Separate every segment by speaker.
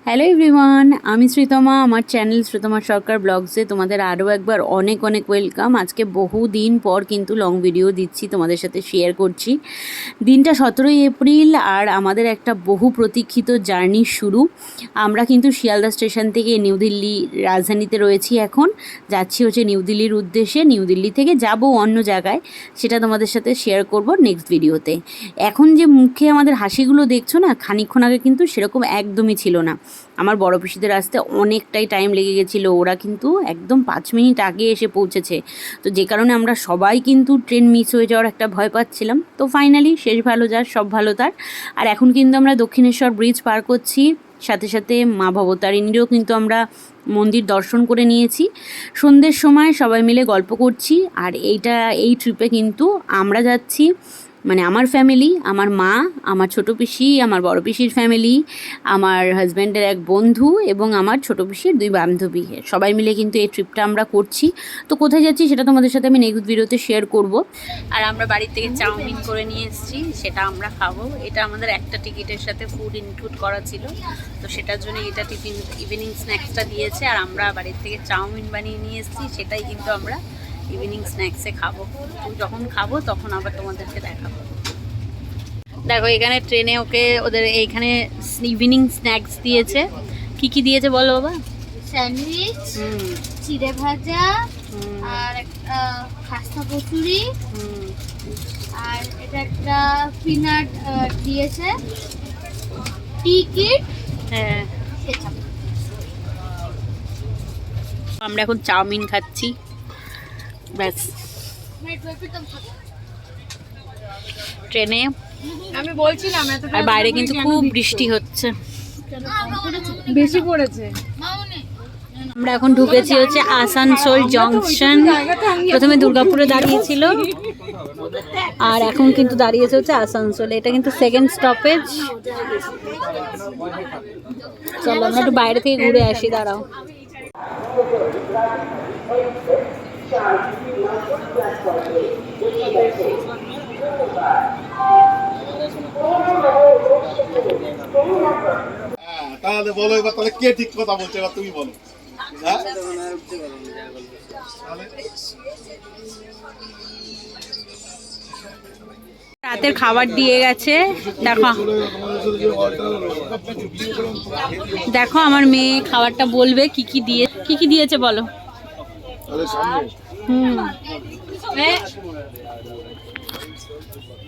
Speaker 1: Hello everyone, আমি শ্রীতমা। আমার channel Sreetama সরকার ব্লগসে তোমাদের আরও একবার অনেক অনেক ওয়েলকাম। আজকে বহু দিন পর কিন্তু লং ভিডিও দিচ্ছি, তোমাদের সাথে শেয়ার করছি। দিনটা 17ই এপ্রিল আর আমাদের একটা বহু প্রতীক্ষিত জার্নি শুরু। আমরা কিন্তু শিয়ালদা স্টেশন থেকে নিউ দিল্লি রাজধানীতে রয়েছি, এখন যাচ্ছি হচ্ছে নিউ দিল্লির উদ্দেশ্যে। নিউ দিল্লি থেকে যাব অন্য জায়গায়, সেটা তোমাদের সাথে শেয়ার করব নেক্সট ভিডিওতে। এখন যে মুখে আমাদের হাসিগুলো দেখছো না, খানিকক্ষণ আগে কিন্তু সেরকম একদমই ছিল না। আমার বড় পিসিদের আসতে অনেকটাই টাইম লেগে গেছিলো, ওরা কিন্তু একদম 5 মিনিট আগে এসে পৌঁছেছে। তো যে কারণে আমরা সবাই কিন্তু ট্রেন মিস হয়ে যাওয়ার একটা ভয় পাচ্ছিলাম। তো ফাইনালি শেষ ভালো যার সব ভালো তার। আর এখন কিন্তু আমরা দক্ষিণেশ্বর ব্রিজ পার করছি, সাথে সাথে মা ভবতারিণীরও কিন্তু আমরা মন্দির দর্শন করে নিয়েছি। সন্ধ্যের সময় সবাই মিলে গল্প করছি। আর এই ট্রিপে কিন্তু আমরা যাচ্ছি, মানে আমার ফ্যামিলি, আমার মা, আমার ছোটো পিসি, আমার বড় পিসির ফ্যামিলি, আমার হাজব্যান্ডের এক বন্ধু এবং আমার ছোটো পিসির 2 বান্ধবী, সবাই মিলে কিন্তু এই ট্রিপটা আমরা করছি। তো কোথায় যাচ্ছি সেটা তোমাদের সাথে আমি নেক্সট ভিডিওতে শেয়ার করব। আর আমরা বাড়ির থেকে চাউমিন করে নিয়ে এসেছি, সেটা আমরা খাবো। এটা আমাদের একটা টিকিটের সাথে ফুড ইনক্লুড করা ছিল, তো সেটার জন্য এটা ইভিনিং স্ন্যাক্সটা দিয়েছে। আর আমরা বাড়ির থেকে চাউমিন বানিয়ে নিয়ে এসেছি, সেটাই কিন্তু আমরা ইভিনিং স্ন্যাক্সে খাবো। তো যখন খাবো তখন আবার তোমাদেরকে দেখাবো। দেখো এখানে ট্রেনে ওদের এইখানে ইভিনিং স্ন্যাক্স দিয়েছে। কি কি দিয়েছে বলো বাবা?
Speaker 2: স্যান্ডউইচ, চিড়ে ভাজা, আর একটা খাস্তা কচুরি, আর এটা একটা পিনাট দিয়েছে, টিকিট।
Speaker 1: হ্যাঁ, আমরা এখন চাউমিন খাচ্ছি, ব্যাস। ট্রেনে
Speaker 2: আমি বলছিলাম
Speaker 1: আর বাইরে কিন্তু খুব বৃষ্টি হচ্ছে,
Speaker 2: বেশি পড়েছে।
Speaker 1: আমরা এখন ঢুকেছি হচ্ছে আসানসোল জংশন। প্রথমে দুর্গাপুরে দাঁড়িয়েছিল আর এখন কিন্তু দাঁড়িয়েছে হচ্ছে আসানসোল। এটা কিন্তু সেকেন্ড স্টপেজ। চলো আমরা একটু বাইরে থেকে ঘুরে আসি, দাঁড়াও।
Speaker 3: তাহলে বলো এবার, তাহলে কে ঠিক কথা বলছে এবার তুমি বলো।
Speaker 1: রাতের খাবার দিয়ে গেছে, দেখো দেখো আমার মেয়ে খাবারটা বলবে কি কি দিয়েছে বলো।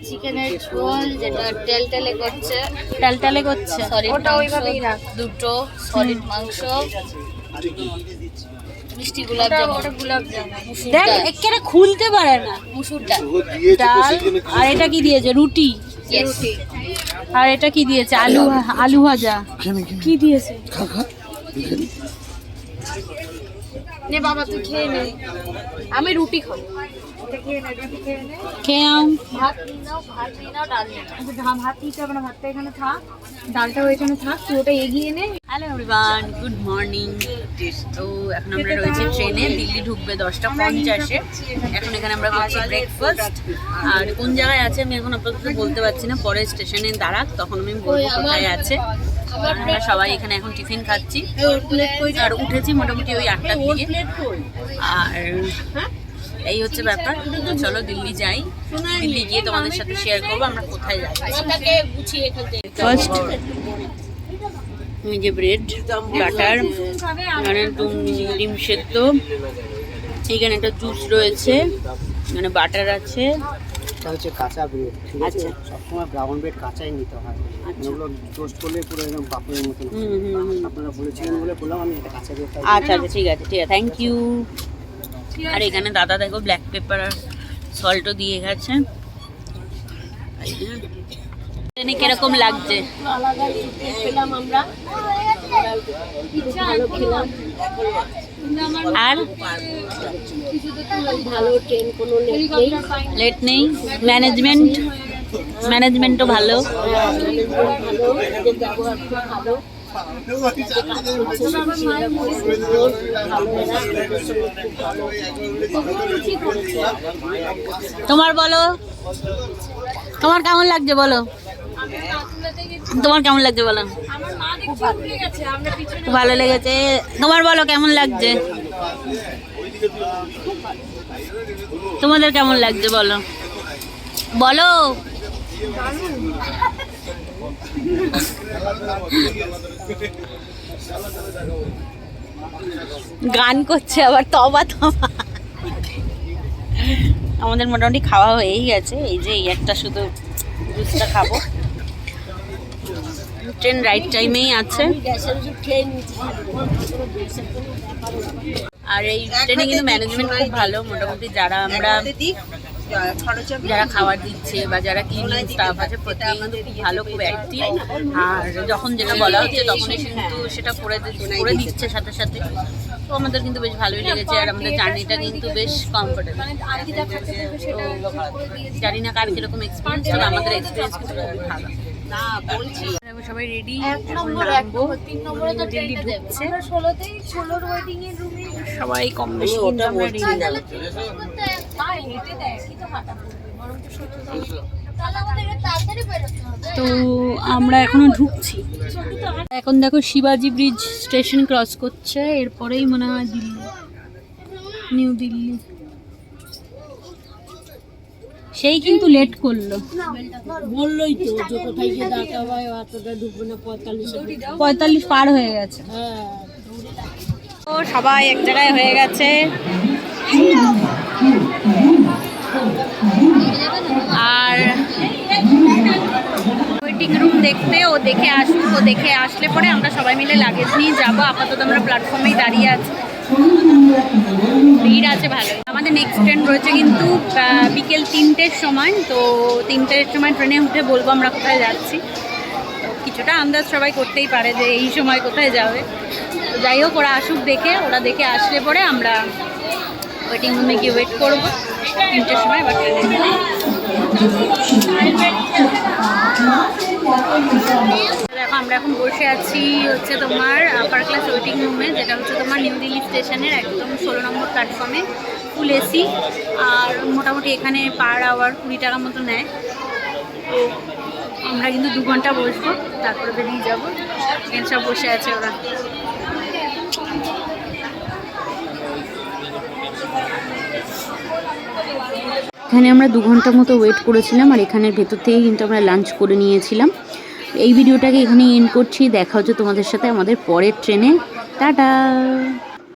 Speaker 2: চিকেনের ঝোল, যেটা টেলটেলে করছে,
Speaker 1: ওটা
Speaker 2: ওইভাবেই রাখ। দুটো সলিড মাংস, মিষ্টি গোলাপ জামুন,
Speaker 1: দেখ একেবারে খুলতে পারে না।
Speaker 2: মুসুর ডাল,
Speaker 1: ডাল। আর এটা কি দিয়েছে? রুটি। আর এটা কি দিয়েছে? আলু ভাজা। কি দিয়েছে?
Speaker 2: নে বাবা তুই খেয়ে নে, আমি রুটি খাবো।
Speaker 1: খেয়ে নাও।
Speaker 2: ভাত নিয়ে নাও, ডাল নিয়ে নাও। ভাত নিতে হবে না, ভাতটা এখানে থাক, ডালটাও এখানে থাক, তুই ওটা এগিয়ে নে।
Speaker 1: Hello everyone, good morning. তো এখন আমরা রয়েছি ট্রেনে, দিল্লি ঢুকবে 10:50-এ। এখন এখানে আমরা করছি ব্রেকফাস্ট। আর কোন জায়গায় আছে আমি এখন আপাতত বলতে পারছি না, পরে স্টেশনে দাঁড়াক তখন আমি বলবো কোথায় আছে। আমরা সবাই এখানে এখন টিফিন খাচ্ছি আর উঠেছি মোটামুটি ওই 8টার দিকে। আর এই হচ্ছে ব্যাপার। চলো দিল্লি যাই, দিল্লি গিয়ে তোমাদের সাথে শেয়ার করবো আমরা কোথায় যাচ্ছি। ফার্স্ট এই যে ব্রেড, বাটার, এখানে একটু ডিম সেদ্ধ, এখানে একটা জুস রয়েছে, মানে বাটার আছে।
Speaker 4: এটা হচ্ছে কাঁচা ব্রেড, ঠিক আছে? সবসময় ব্রাউন ব্রেড কাঁচাই নিতে হয়, এগুলো টোস্ট করলে পুরো একদম পাপড়ের মতন। আপনারা বলেছিলেন বলে বললাম আমি এটা কাঁচা ব্রেড।
Speaker 1: আচ্ছা ঠিক আছে, থ্যাংক ইউ। আর এখানে দাদা দেখো ব্ল্যাক পেপার আর সল্টও দিয়ে গেছে। কিরকম লাগছে? আর লেট নেই, ম্যানেজমেন্টও ভালো। তোমার বলো, তোমার কেমন লাগছে বলো। তোমার কেমন লাগছে বলো? খুব ভালো লেগেছে। তোমার বলো কেমন লাগছে? তোমাদের কেমন লাগছে বলো বলো। গান করছে আবার তবা তবা। আমাদের মোটামুটি খাওয়া হয়েই গেছে। এই যে এই একটা শুধু জুসটা খাবো। ট্রেন রাইট টাইমেই আছে। আর এই ট্রেনে কিন্তু ম্যানেজমেন্ট খুব ভালো। মোটামুটি যারা খাবার দিচ্ছে বা যারা ক্লিনিং স্টাফ আছে প্রত্যেকে কিন্তু খুব ভালো, খুব অ্যাক্টিভ। আর যখন যেটা বলা হচ্ছে তখনই কিন্তু সেটা করে দিচ্ছে সাথে সাথে। তো আমাদের কিন্তু বেশ ভালোই লেগেছে। আর আমাদের জার্নিটা কিন্তু বেশ কমফোর্টেবল। জানি না কার কিরকম এক্সপিরিয়েন্স, তবে আমাদের এক্সপিরিয়েন্স কিন্তু ভালো। সবাই রেডি, দিল্লি ঢুকছে সবাই কম বেশি। তো আমরা এখনো ঢুকছি। এখন দেখো শিবাজি ব্রিজ স্টেশন ক্রস করছে, এরপরেই মনে হয় দিল্লি, নিউ দিল্লি। সেই কিন্তু লেট করলো,
Speaker 2: বললোই তো যে কোথায় গিয়ে দাঁড়াতে হয়, অতটা ঢুকবে না,
Speaker 1: 45 পার হয়ে গেছে।
Speaker 2: হ্যাঁ
Speaker 1: তো সবাই এক জায়গায় হয়ে গেছে। আর ওয়েটিং রুম দেখতে ও দেখে আসুক, ও দেখে আসলে পরে আমরা সবাই মিলে লাগেজ নিয়ে যাবো। আপাতত আমরা প্ল্যাটফর্মেই দাঁড়িয়ে আছি, ভিড় আছে ভালো। আমাদের নেক্সট ট্রেন রয়েছে কিন্তু বিকেল 3টের সময়। তো 3টের সময় ট্রেনে উঠে বলবো আমরা কোথায় যাচ্ছি। তো কিছুটা আন্দাজ সবাই করতেই পারে যে এই সময় কোথায় যাবে। তো যাই হোক, ওরা আসুক দেখে, ওরা দেখে আসলে পরে আমরা ওয়েটিং রুমে গিয়ে ওয়েট করবো 3টের সময়। এবার দেখো আমরা এখন বসে আছি হচ্ছে তোমার আপার ক্লাস ওয়েটিং রুমে, যেটা হচ্ছে তোমার নিউ দিল্লি স্টেশনের একদম 16 নম্বর প্ল্যাটফর্মে, ফুল এসি। আর মোটামুটি এখানে পার আওয়ার 20 টাকা মতো নেয়। তো আমরা কিন্তু 2 ঘন্টা বসবো, তারপরে বেরিয়ে যাবো। এখানে সব বসে আছে ওরা। এখানে আমরা 2 ঘন্টা মতো ওয়েট করেছিলাম। আর এখানের ভেতর থেকে কিন্তু আমরা লাঞ্চ করে নিয়েছিলাম। এই ভিডিওটাকে এখানেই এন্ড করছি। দেখা হচ্ছে তোমাদের সাথে আমাদের পরের ট্রেনে। টাটা।